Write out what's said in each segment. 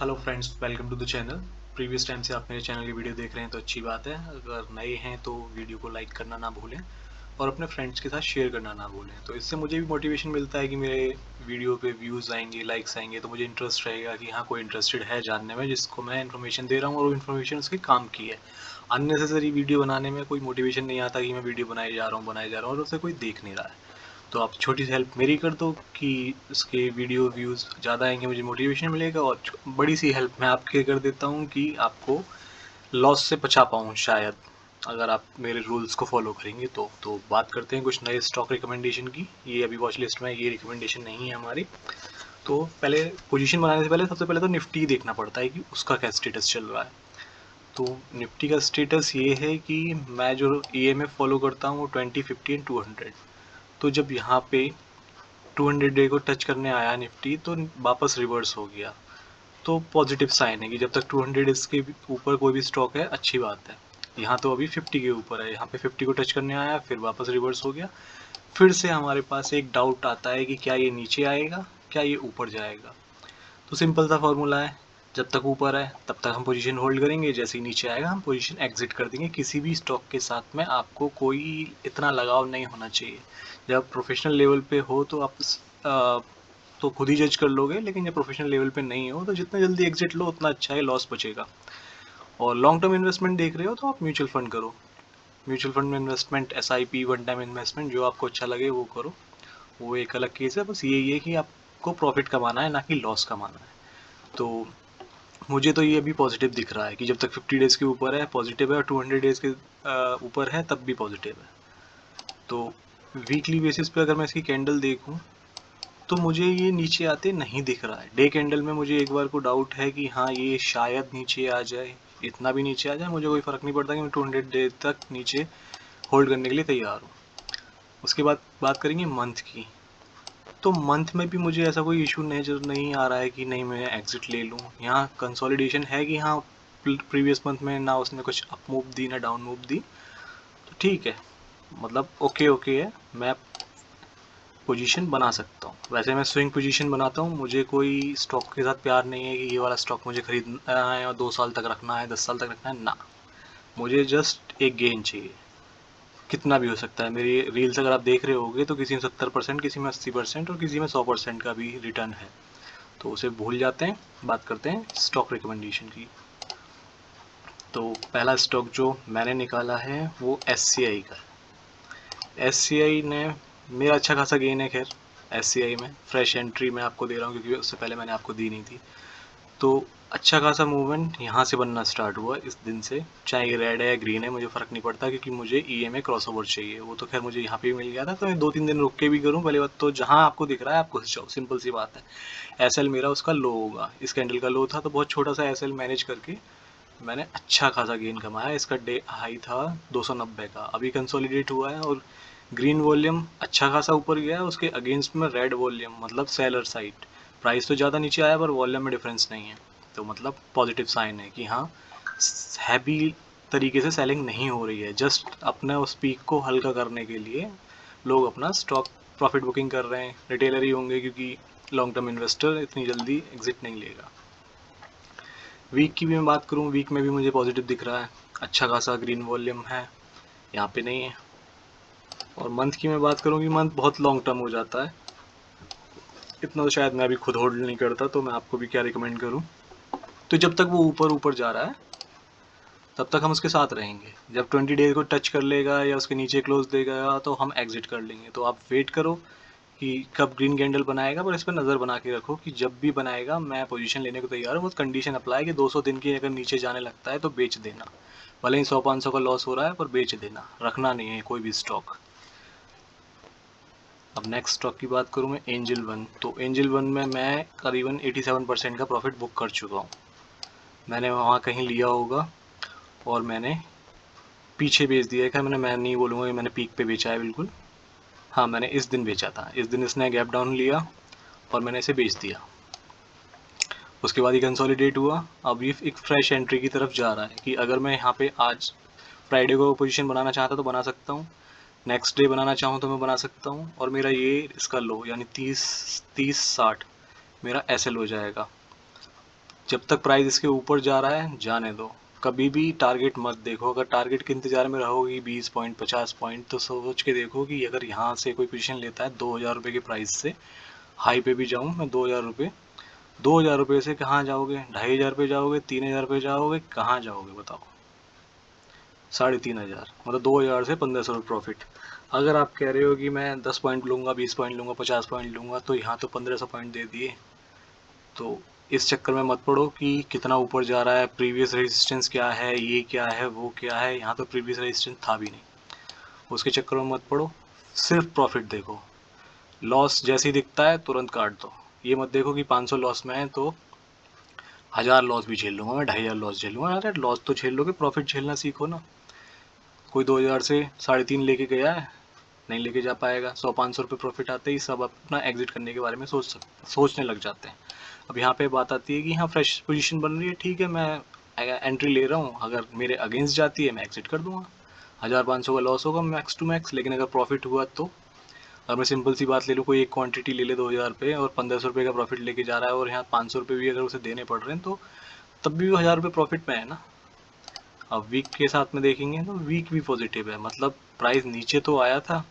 Hello friends, welcome to the channel. Previous time से आप मेरे चैनल की वीडियो देख रहे हैं तो अच्छी बात है। अगर नए हैं तो वीडियो को लाइक करना ना भूलें और अपने फ्रेंड्स के साथ शेयर करना ना भूलें। तो इससे मुझे भी मोटिवेशन मिलता है कि मेरे वीडियो पे व्यूज़ आएंगे, लाइक्स आएंगे, तो मुझे इंटरेस्ट रहेगा कि हाँ, कोई इंटरेस्टेड है जानने में जिसको मैं इन्फॉर्मेशन दे रहा हूँ और वो इन्फॉर्मेशन उसके काम की है। अननेसेसरी वीडियो बनाने में कोई मोटिवेशन नहीं आता कि मैं वीडियो बनाए जा रहा हूँ और उसे कोई देख नहीं रहा है। तो आप छोटी सी हेल्प मेरी कर दो कि इसके वीडियो व्यूज़ ज़्यादा आएंगे, मुझे मोटिवेशन मिलेगा। और बड़ी सी हेल्प मैं आपके कर देता हूँ कि आपको लॉस से बचा पाऊँ शायद, अगर आप मेरे रूल्स को फॉलो करेंगे तो बात करते हैं कुछ नए स्टॉक रिकमेंडेशन की। ये अभी वॉच लिस्ट में, ये रिकमेंडेशन नहीं है हमारी। तो पहले पोजीशन बनाने से पहले सबसे पहले तो निफ्टी देखना पड़ता है कि उसका क्या स्टेटस चल रहा है। तो निफ्टी का स्टेटस ये है कि मैं जो EMA फॉलो करता हूँ वो 20, 50 एंड 200। तो जब यहाँ पे 200 डे को टच करने आया निफ्टी तो वापस रिवर्स हो गया। तो पॉजिटिव साइन है कि जब तक 200 डेज के ऊपर कोई भी स्टॉक है, अच्छी बात है। यहाँ तो अभी 50 के ऊपर है, यहाँ पे 50 को टच करने आया, फिर वापस रिवर्स हो गया। फिर से हमारे पास एक डाउट आता है कि क्या ये नीचे आएगा, क्या ये ऊपर जाएगा। तो सिंपल सा फॉर्मूला है, जब तक ऊपर है तब तक हम पोजीशन होल्ड करेंगे, जैसे ही नीचे आएगा हम पोजीशन एग्जिट कर देंगे। किसी भी स्टॉक के साथ में आपको कोई इतना लगाव नहीं होना चाहिए। जब प्रोफेशनल लेवल पे हो तो आप तो खुद ही जज कर लोगे, लेकिन जब प्रोफेशनल लेवल पे नहीं हो तो जितना जल्दी एग्जिट लो उतना अच्छा है, लॉस बचेगा। और लॉन्ग टर्म इन्वेस्टमेंट देख रहे हो तो आप म्यूचुअल फंड करो। म्यूचुअल फंड में investment, SIP, one time investment, जो आपको अच्छा लगे वो करो। वो एक अलग केस है। बस यही है कि आपको प्रॉफिट कमाना है, ना कि लॉस कमाना है। तो मुझे तो ये अभी पॉजिटिव दिख रहा है कि जब तक 50 डेज़ के ऊपर है पॉजिटिव है, और 200 डेज़ के ऊपर है तब भी पॉजिटिव है। तो वीकली बेसिस पे अगर मैं इसकी कैंडल देखूं तो मुझे ये नीचे आते नहीं दिख रहा है। डे कैंडल में मुझे एक बार को डाउट है कि हाँ, ये शायद नीचे आ जाए। इतना भी नीचे आ जाए मुझे कोई फ़र्क नहीं पड़ता कि मैं 200 डेज तक नीचे होल्ड करने के लिए तैयार हूँ। उसके बाद बात करेंगे मंथ की। तो मंथ में भी मुझे ऐसा कोई इशू नज़र नहीं आ रहा है कि नहीं मैं एग्जिट ले लूँ। यहाँ कंसोलिडेशन है कि हाँ, प्रीवियस मंथ में ना उसने कुछ अप मूव दी ना डाउन मूव दी, तो ठीक है, मतलब ओके ओके है। मैं पोजीशन बना सकता हूँ। वैसे मैं स्विंग पोजीशन बनाता हूँ, मुझे कोई स्टॉक के साथ प्यार नहीं है कि ये वाला स्टॉक मुझे खरीदना है और 2 साल तक रखना है, 10 साल तक रखना है ना। मुझे जस्ट एक गेन चाहिए, कितना भी हो सकता है। मेरी रील्स अगर आप देख रहे होगे तो किसी में 70%, किसी में 80% और किसी में 100% का भी रिटर्न है। तो उसे भूल जाते हैं, बात करते हैं स्टॉक रिकमेंडेशन की। तो पहला स्टॉक जो मैंने निकाला है वो SCI का है। SCI ने, मेरा अच्छा खासा गेन है खैर। SCI में फ्रेश एंट्री मैं आपको दे रहा हूँ क्योंकि उससे पहले मैंने आपको दी नहीं थी। तो अच्छा खासा मूवमेंट यहाँ से बनना स्टार्ट हुआ इस दिन से। चाहे ये रेड है या ग्रीन है मुझे फ़र्क नहीं पड़ता, क्योंकि मुझे EMA क्रॉसओवर चाहिए। वो तो खैर मुझे यहाँ पे भी मिल गया था, तो मैं 2-3 दिन रुक के भी करूँ। पहले बात तो जहाँ आपको दिख रहा है आप घुस जाओ, सिंपल सी बात है। SL मेरा उसका लो होगा, इस कैंडल का लो था, तो बहुत छोटा सा SL मैनेज करके मैंने अच्छा खासा गेन कमाया। इसका डे हाई था 290 का, अभी कंसोलिडेट हुआ है और ग्रीन वॉल्यूम अच्छा खासा ऊपर गया है। उसके अगेंस्ट में रेड वॉल्यूम, मतलब सेलर साइड। प्राइस तो ज़्यादा नीचे आया पर वॉल्यूम में डिफरेंस नहीं है, तो मतलब पॉजिटिव साइन है कि हाँ, हैवी तरीके से सेलिंग नहीं हो रही है। जस्ट अपने उस पीक को हल्का करने के लिए लोग अपना स्टॉक प्रॉफिट बुकिंग कर रहे हैं। रिटेलर ही होंगे क्योंकि लॉन्ग टर्म इन्वेस्टर इतनी जल्दी एग्जिट नहीं लेगा। वीक की भी मैं बात करूँ, वीक में भी मुझे पॉजिटिव दिख रहा है, अच्छा खासा ग्रीन वॉल्यूम है, यहाँ पे नहीं है। और मंथ की मैं बात करूँ कि मंथ बहुत लॉन्ग टर्म हो जाता है, इतना तो शायद मैं भी खुद होल्ड नहीं करता, तो मैं आपको भी क्या रिकमेंड करूँ। तो जब तक वो ऊपर ऊपर जा रहा है तब तक हम उसके साथ रहेंगे। जब 20 डेज को टच कर लेगा या उसके नीचे क्लोज देगा तो हम एग्जिट कर लेंगे। तो आप वेट करो कि कब ग्रीन कैंडल बनाएगा, पर इस पर नज़र बना के रखो कि जब भी बनाएगा मैं पोजीशन लेने को तैयार हूँ। बस कंडीशन अप्लाई कि 200 दिन की अगर नीचे जाने लगता है तो बेच देना। भले ही 100-500 का लॉस हो रहा है पर बेच देना, रखना नहीं है कोई भी स्टॉक। अब नेक्स्ट स्टॉक की बात करूँ मैं, एंजल वन। तो एंजल वन में मैं करीबन 87% का प्रॉफिट बुक कर चुका हूँ। मैंने वहाँ कहीं लिया होगा और मैंने पीछे बेच दिया है। क्या, मैं नहीं बोलूँगा कि मैंने पीक पे बेचा है, बिल्कुल। हाँ, मैंने इस दिन बेचा था। इस दिन इसने गैप डाउन लिया और मैंने इसे बेच दिया। उसके बाद ये कंसोलिडेट हुआ। अब ये एक फ्रेश एंट्री की तरफ जा रहा है कि अगर मैं यहाँ पे आज फ्राइडे को पोजीशन बनाना चाहता तो बना सकता हूँ, नेक्स्ट डे बनाना चाहूँ तो मैं बना सकता हूँ। और मेरा ये इसका लो यानी 30-60 मेरा SL हो जाएगा। जब तक प्राइस इसके ऊपर जा रहा है जाने दो, कभी भी टारगेट मत देखो। अगर टारगेट के इंतजार में रहोगी 20 पॉइंट 50 पॉइंट, तो सोच के देखो कि अगर यहाँ से कोई पोजीशन लेता है 2000 रुपये के प्राइस से, हाई पे भी जाऊँ मैं 2000 रुपये, 2000 रुपये से कहाँ जाओगे, 2500 पे जाओगे, 3000 पे जाओगे, कहाँ जाओगे बताओ, 3500, मतलब 2000 से 1500 प्रॉफिट। अगर आप कह रहे हो कि मैं 10 पॉइंट लूँगा, 20 पॉइंट लूँगा, 50 पॉइंट लूँगा, तो यहाँ तो 1500 पॉइंट दे दिए। तो इस चक्कर में मत पड़ो कि कितना ऊपर जा रहा है, प्रीवियस रेजिस्टेंस क्या है, ये क्या है, वो क्या है। यहाँ तो प्रीवियस रेजिस्टेंस था भी नहीं, उसके चक्कर में मत पड़ो, सिर्फ प्रॉफिट देखो। लॉस जैसे ही दिखता है तुरंत काट दो। ये मत देखो कि 500 लॉस में है तो 1000 लॉस भी झेल लूँगा मैं, 2500 लॉस झेलूँगा। अरे लॉस तो झेल लोगे, प्रॉफिट झेलना सीखो ना। कोई 2000 से 3.5 लेके गया है, नहीं लेके जा पाएगा। 100-500 रुपये प्रॉफिट आते ही सब अपना एग्जिट करने के बारे में सोचने लग जाते हैं। अब यहाँ पे बात आती है कि हाँ फ्रेश पोजीशन बन रही है, ठीक है मैं एंट्री ले रहा हूँ, अगर मेरे अगेंस्ट जाती है मैं एग्जिट कर दूंगा। 1500 का लॉस होगा मैक्स टू मैक्स, लेकिन अगर प्रॉफिट हुआ तो। और मैं सिंपल सी बात ले लूँ, कोई एक क्वांटिटी ले ले 2000 पे और 1500 रुपये का प्रॉफिट लेके जा रहा है, और यहाँ 500 रुपये भी अगर उसे देने पड़ रहे हैं, तो तब भी वो 1000 रुपये प्रॉफिट में है ना। अब वीक के साथ में देखेंगे तो वीक भी पॉजिटिव है, मतलब प्राइस नीचे तो आया था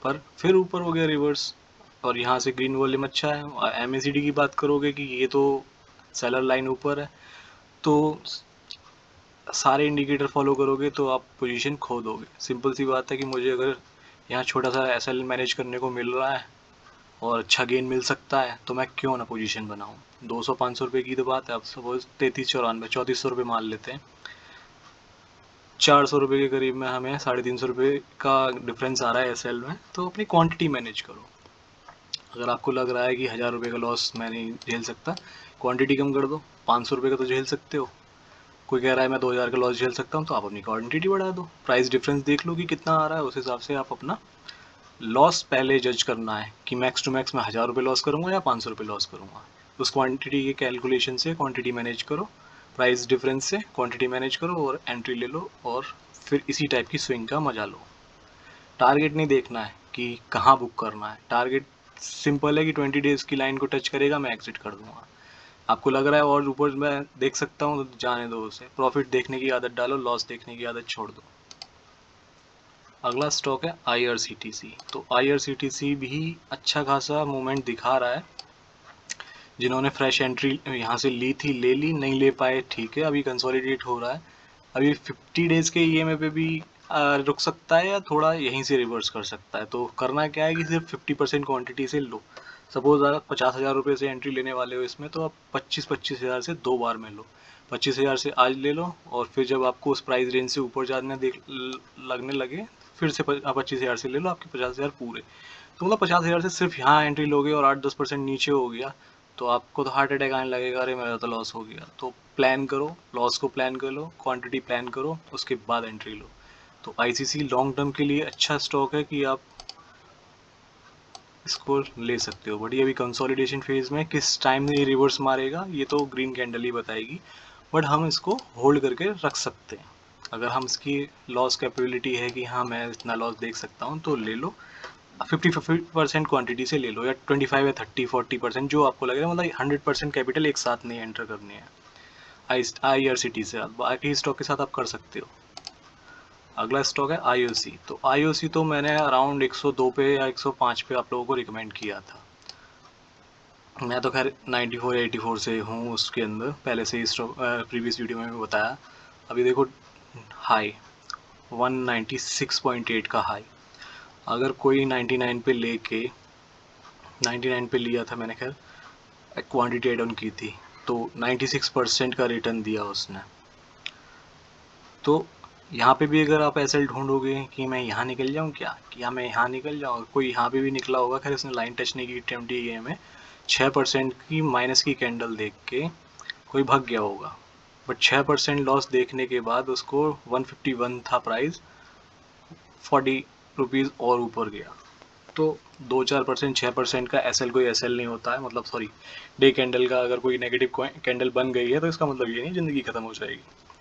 पर फिर ऊपर हो गया रिवर्स, और यहाँ से ग्रीन वॉल्यूम अच्छा है। एमएसीडी की बात करोगे कि ये तो सेलर लाइन ऊपर है, तो सारे इंडिकेटर फॉलो करोगे तो आप पोजीशन खो दोगे। सिंपल सी बात है कि मुझे अगर यहाँ छोटा सा एसएल मैनेज करने को मिल रहा है और अच्छा गेन मिल सकता है, तो मैं क्यों ना पोजीशन बनाऊँ। 200-500 रुपये की तो बात है, अब सपोज 33-94 3400 रुपये मान लेते हैं, 400 रुपये के करीब में हमें 350 रुपये का डिफरेंस आ रहा है एसएल में। तो अपनी क्वांटिटी मैनेज करो। अगर आपको लग रहा है कि 1000 रुपये का लॉस मैं नहीं झेल सकता, क्वांटिटी कम कर दो, 500 रुपये का तो झेल सकते हो। कोई कह रहा है मैं 2000 का लॉस झेल सकता हूँ, तो आप अपनी क्वांटिटी बढ़ा दो, प्राइस डिफरेंस देख लो कि कितना आ रहा है, उस हिसाब से आप अपना लॉस पहले जज करना है कि मैक्स टू मैक्स मैं 1000 रुपये लॉस करूँगा या 500 रुपये लॉस करूँगा। उस क्वांटिटी के कैलकुलेशन से क्वांटिटी मैनेज करो, प्राइस डिफरेंस से क्वांटिटी मैनेज करो और एंट्री ले लो, और फिर इसी टाइप की स्विंग का मजा लो। टारगेट नहीं देखना है कि कहाँ बुक करना है, टारगेट सिंपल है कि 20 डेज की लाइन को टच करेगा मैं एग्जिट कर दूंगा। आपको लग रहा है और ऊपर मैं देख सकता हूँ, तो जाने दो उसे, प्रॉफिट देखने की आदत डालो, लॉस देखने की आदत छोड़ दो। अगला स्टॉक है IRCTC। तो IRCTC भी अच्छा खासा मूवमेंट दिखा रहा है। जिन्होंने फ्रेश एंट्री यहाँ से ली थी ले ली, नहीं ले पाए ठीक है, अभी कंसोलिडेट हो रहा है। अभी 50 डेज़ के EMA पे भी रुक सकता है या थोड़ा यहीं से रिवर्स कर सकता है। तो करना क्या है कि सिर्फ 50% क्वांटिटी से लो। सपोज आप 50,000 रुपये से एंट्री लेने वाले हो इसमें, तो आप 25,000 से 2 बार में लो। 25,000 से आज ले लो, और फिर जब आपको उस प्राइस रेंज से ऊपर जाने लगने लगे, फिर से 25,000 से ले लो, आपके 50,000 पूरे। तो मतलब 50,000 से सिर्फ यहाँ एंट्री लोगे और 8-10% नीचे हो गया, तो आपको तो हार्ट अटैक आने लगेगा, अरे मेरा तो लॉस हो गया। तो प्लान करो, लॉस को प्लान कर लो, क्वांटिटी प्लान करो, उसके बाद एंट्री लो। तो ICC लॉन्ग टर्म के लिए अच्छा स्टॉक है कि आप इसको ले सकते हो। बट ये अभी कंसोलिडेशन फेज में, किस टाइम में ये रिवर्स मारेगा ये तो ग्रीन कैंडल ही बताएगी, बट हम इसको होल्ड करके रख सकते हैं। अगर हम इसकी लॉस कैपेबिलिटी है कि हाँ मैं इतना लॉस देख सकता हूँ, तो ले लो। 50% क्वांटिटी से ले लो, या 25 या 30-40% जो आपको लगे, मतलब 100% कैपिटल एक साथ नहीं एंटर करनी है IRCT से। बाकी स्टॉक के साथ आप कर सकते हो। अगला स्टॉक है IOC। तो IOC तो मैंने अराउंड 102 पे या 105 पे आप लोगों को रिकमेंड किया था। मैं तो खैर 94-84 से हूँ उसके अंदर, पहले से ही स्टॉक प्रीवियस वीडियो में भी बताया। अभी देखो हाई 196.8 का हाई, अगर कोई 99 पे लेके 99 पे लिया था मैंने, खैर क्वांटिटी एड ऑन की थी, तो 96% का रिटर्न दिया उसने। तो यहाँ पे भी अगर आप ऐसे ढूंढोगे कि मैं यहाँ निकल जाऊँ क्या मैं यहाँ निकल जाऊँ, कोई यहाँ पे भी निकला होगा, खैर इसने लाइन टच नहीं की TMT में, 6% की माइनस की कैंडल देख के कोई भाग गया होगा। बट 6% लॉस देखने के बाद उसको 151 था प्राइस, 40 रुपीज़ और ऊपर गया। तो 2-4%, 6% का SL कोई SL नहीं होता है, मतलब सॉरी डे कैंडल का अगर कोई नेगेटिव कैंडल बन गई है तो इसका मतलब ये नहीं ज़िंदगी ख़त्म हो जाएगी।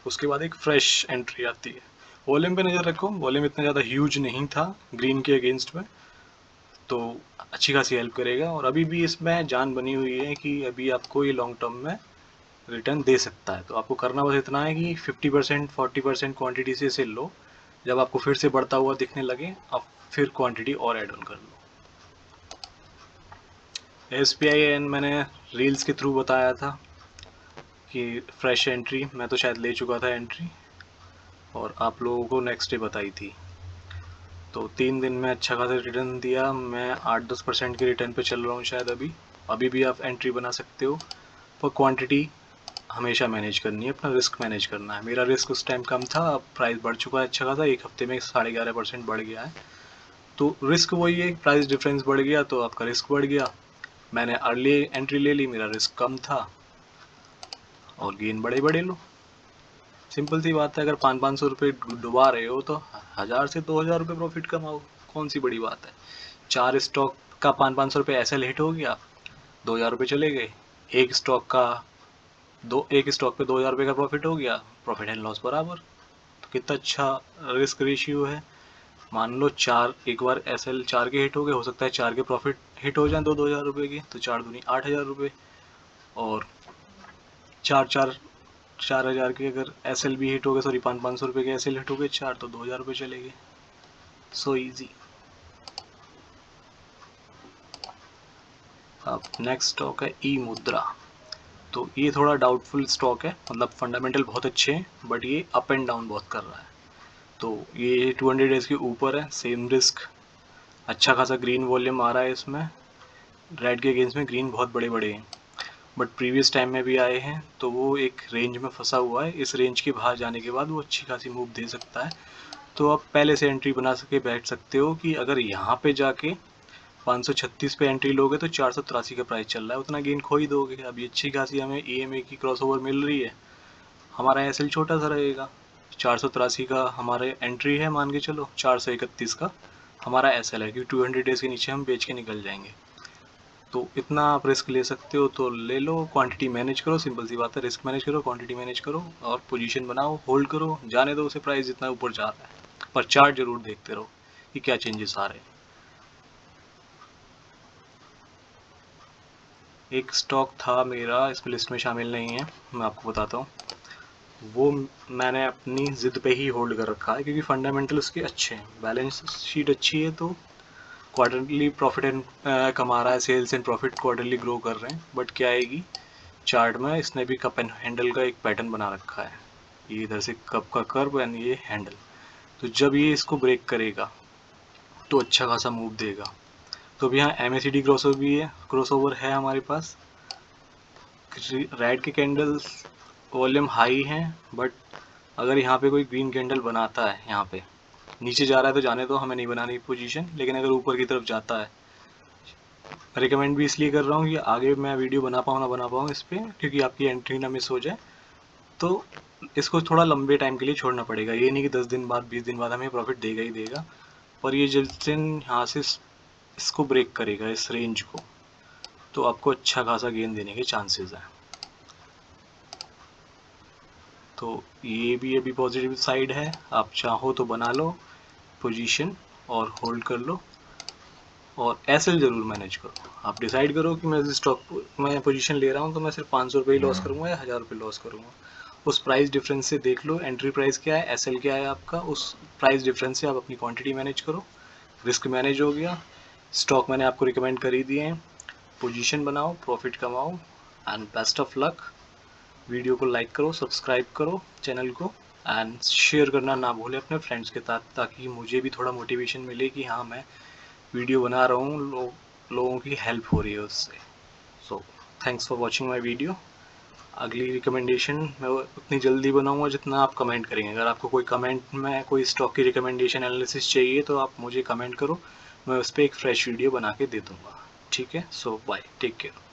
उसके बाद एक फ्रेश एंट्री आती है। वॉल्यूम पे नज़र रखो, वॉल्यूम इतना ज़्यादा ह्यूज नहीं था ग्रीन के अगेंस्ट में, तो अच्छी खासी हेल्प करेगा। और अभी भी इसमें जान बनी हुई है कि अभी आपको ये लॉन्ग टर्म में रिटर्न दे सकता है। तो आपको करना बस इतना है कि 50% 40% क्वांटिटी से सेल लो, जब आपको फिर से बढ़ता हुआ दिखने लगे आप फिर क्वांटिटी और ऐड ऑन कर लो। SPIN मैंने रील्स के थ्रू बताया था कि फ्रेश एंट्री, मैं तो शायद ले चुका था एंट्री और आप लोगों को नेक्स्ट डे बताई थी। तो 3 दिन में अच्छा खासा रिटर्न दिया। मैं 8-10% के रिटर्न पे चल रहा हूँ शायद अभी भी आप एंट्री बना सकते हो, पर क्वांटिटी हमेशा मैनेज करनी है, अपना रिस्क मैनेज करना है। मेरा रिस्क उस टाइम कम था, अब प्राइस बढ़ चुका है अच्छा खासा, एक हफ्ते में 11.5% बढ़ गया है। तो रिस्क वही है, प्राइस डिफरेंस बढ़ गया तो आपका रिस्क बढ़ गया। मैंने अर्ली एंट्री ले ली, मेरा रिस्क कम था और गेन बड़े बड़े लो। सिंपल सी बात है, अगर 500-500 रुपये डुबा रहे हो तो 1000 से 2000 रुपये प्रॉफिट कमाओ, कौन सी बड़ी बात है। 4 स्टॉक का 500-500 रुपये ऐसे हिट हो गया, 2000 रुपये चले गए। एक स्टॉक पे 2000 रुपये का प्रॉफिट हो गया, प्रॉफिट एंड लॉस बराबर। तो कितना अच्छा रिस्क रेशियो है। मान लो 4 एक बार SL 4 के हिट हो गए, हो सकता है 4 के प्रॉफिट हिट हो जाए 2000 रुपये की, तो 4 दूनी 8000 रुपये। और 4000 के अगर SL भी हिट हो गए, सॉरी 500 रुपये के SL हिट हो गए 4, तो 2000 रुपये चले गए। So easy. अब नेक्स्ट स्टॉक है ई मुद्रा। तो ये थोड़ा डाउटफुल स्टॉक है, मतलब फंडामेंटल बहुत अच्छे हैं बट ये अप एंड डाउन बहुत कर रहा है। तो ये 200 डेज के ऊपर है, सेम रिस्क, अच्छा खासा ग्रीन वॉल्यूम आ रहा है इसमें, रेड के अगेंस्ट में ग्रीन बहुत बड़े बड़े हैं, बट प्रीवियस टाइम में भी आए हैं तो वो एक रेंज में फंसा हुआ है। इस रेंज के बाहर जाने के बाद वो अच्छी खासी मूव दे सकता है। तो आप पहले से एंट्री बना सके बैठ सकते हो कि अगर यहाँ पे जाके 536 पे एंट्री लोगे तो 483 का प्राइस चल रहा है, उतना गेन खो ही दोगे। अभी अच्छी खासी हमें EMA की क्रॉसओवर मिल रही है, हमारा SL छोटा सा रहेगा। 483 का हमारे एंट्री है, मान के चलो 431 का हमारा SL है, क्योंकि 200 डेज के नीचे हम बेच के निकल जाएंगे। तो इतना आप रिस्क ले सकते हो तो ले लो, क्वांटिटी मैनेज करो, सिंपल सी बात है, रिस्क मैनेज करो, क्वांटिटी मैनेज करो और पोजीशन बनाओ, होल्ड करो, जाने दो उसे प्राइस जितना ऊपर जा रहा है, पर चार्ट जरूर देखते रहो कि क्या चेंजेस आ रहे हैं। एक स्टॉक था मेरा, इसमें लिस्ट में शामिल नहीं है, मैं आपको बताता हूँ। वो मैंने अपनी ज़िद पे ही होल्ड कर रखा है क्योंकि फंडामेंटल उसके अच्छे हैं, बैलेंस शीट अच्छी है, तो क्वार्टरली प्रॉफिट एंड कमा रहा है, sales and profit quarterly grow कर रहे हैं। बट क्या आएगी चार्ट में, इसने भी कप एंड हैंडल का एक पैटर्न बना रखा है, ये इधर से कप का कर्व एंड ये हैंडल। तो जब ये इसको ब्रेक करेगा तो अच्छा खासा मूव देगा। तो भी यहाँ MACD क्रॉसओवर है हमारे पास। रेड के कैंडल्स वॉल्यूम हाई हैं, बट अगर यहाँ पे कोई ग्रीन कैंडल बनाता है, यहाँ पे नीचे जा रहा है तो जाने दो, हमें नहीं बनानी पोजीशन, लेकिन अगर ऊपर की तरफ जाता है, रिकमेंड भी इसलिए कर रहा हूँ कि आगे मैं वीडियो बना पाऊँ ना बना पाऊँ इस पर, क्योंकि आपकी एंट्री ना मिस हो जाए। तो इसको थोड़ा लंबे टाइम के लिए छोड़ना पड़ेगा, ये नहीं कि 10 दिन बाद 20 दिन बाद हमें प्रॉफिट देगा ही देगा, पर ये जिस दिन यहाँ से इसको ब्रेक करेगा इस रेंज को, तो आपको अच्छा खासा गेन देने के चांसेस हैं। तो ये भी अभी पॉजिटिव साइड है, आप चाहो तो बना लो पोजीशन और होल्ड कर लो, और SL ज़रूर मैनेज करो। आप डिसाइड करो कि मैं स्टॉक मैं पोजीशन ले रहा हूँ तो मैं सिर्फ 500 रुपये ही लॉस करूँगा या 1000 रुपये लॉस करूँगा। उस प्राइस डिफरेंस से देख लो एंट्री प्राइस क्या है, SL क्या है आपका, उस प्राइस डिफरेंस से आप अपनी क्वांटिटी मैनेज करो, रिस्क मैनेज हो गया। स्टॉक मैंने आपको रिकमेंड कर ही दिए हैं, पोजीशन बनाओ, प्रॉफिट कमाओ and best of luck. Video को लाइक करो, सब्सक्राइब करो चैनल को एंड शेयर करना ना भूलें अपने फ्रेंड्स के साथ, ताकि मुझे भी थोड़ा मोटिवेशन मिले कि हाँ मैं वीडियो बना रहा हूँ, लोगों की हेल्प हो रही है उससे। So thanks for watching my video. अगली रिकमेंडेशन मैं उतनी जल्दी बनाऊंगा जितना आप कमेंट करेंगे। अगर आपको कोई कमेंट में कोई स्टॉक की रिकमेंडेशन एनालिसिस चाहिए तो आप मुझे कमेंट करो, मैं उस पर एक फ्रेश वीडियो बना के दे दूँगा। ठीक है, सो बाय, टेक केयर।